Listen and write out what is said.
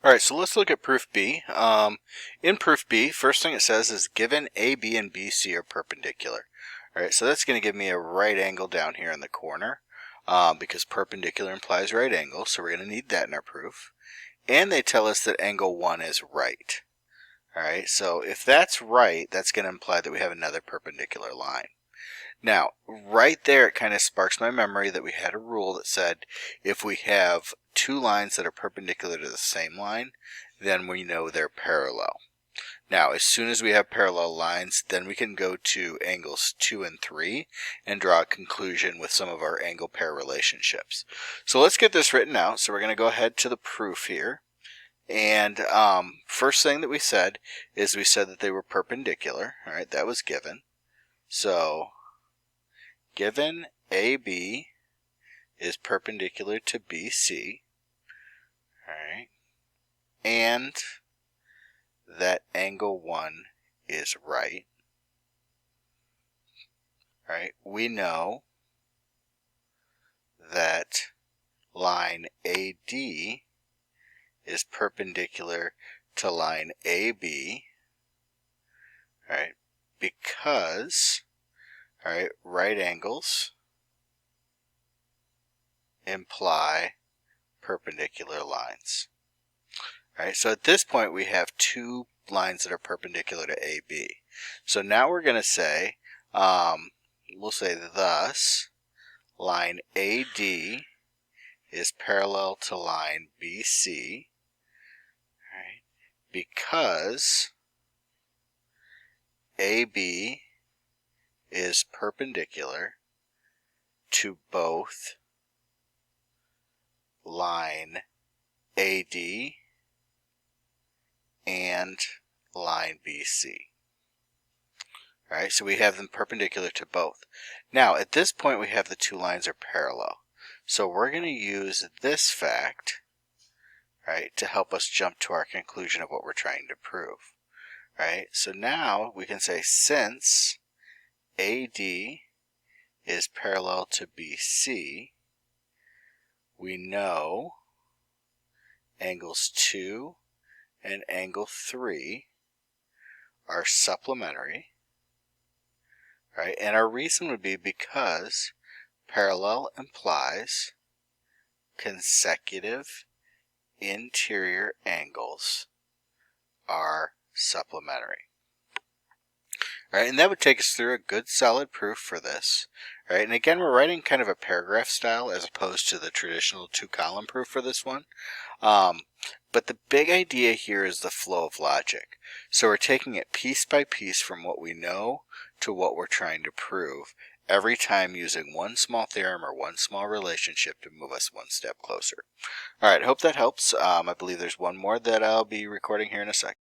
All right, so let's look at proof B. In proof B, first thing it says is given AB and BC are perpendicular. All right, so that's going to give me a right angle down here in the corner because perpendicular implies right angle, so we're going to need that in our proof. And they tell us that angle 1 is right. All right, so if that's right, that's going to imply that we have another perpendicular line. Now, right there, it kind of sparks my memory that we had a rule that said if we have two lines that are perpendicular to the same line, then we know they're parallel. Now, as soon as we have parallel lines, then we can go to angles 2 and 3 and draw a conclusion with some of our angle pair relationships. So let's get this written out. So we're going to go ahead to the proof here. And first thing that we said is we said that they were perpendicular. All right, that was given. So given AB is perpendicular to BC, all right, and that angle 1 is right, all right, we know that line AD is perpendicular to line AB, all right, because, all right, right angles imply perpendicular lines. All right, so at this point we have two lines that are perpendicular to AB. So now we're going to say, we'll say thus, line AD is parallel to line BC, right, because AB is perpendicular to both line AD and line BC. All right, so we have them perpendicular to both. Now, at this point, we have the two lines are parallel. So we're going to use this fact, right, to help us jump to our conclusion of what we're trying to prove. Right, so now we can say since AD is parallel to BC, we know angles 2 and angle 3 are supplementary, right? And our reason would be because parallel implies consecutive interior angles are supplementary. All right, and that would take us through a good solid proof for this. All right, and again, we're writing kind of a paragraph style as opposed to the traditional two-column proof for this one. But the big idea here is the flow of logic. So we're taking it piece by piece from what we know to what we're trying to prove, every time using one small theorem or one small relationship to move us one step closer. All right, hope that helps. I believe there's one more that I'll be recording here in a second.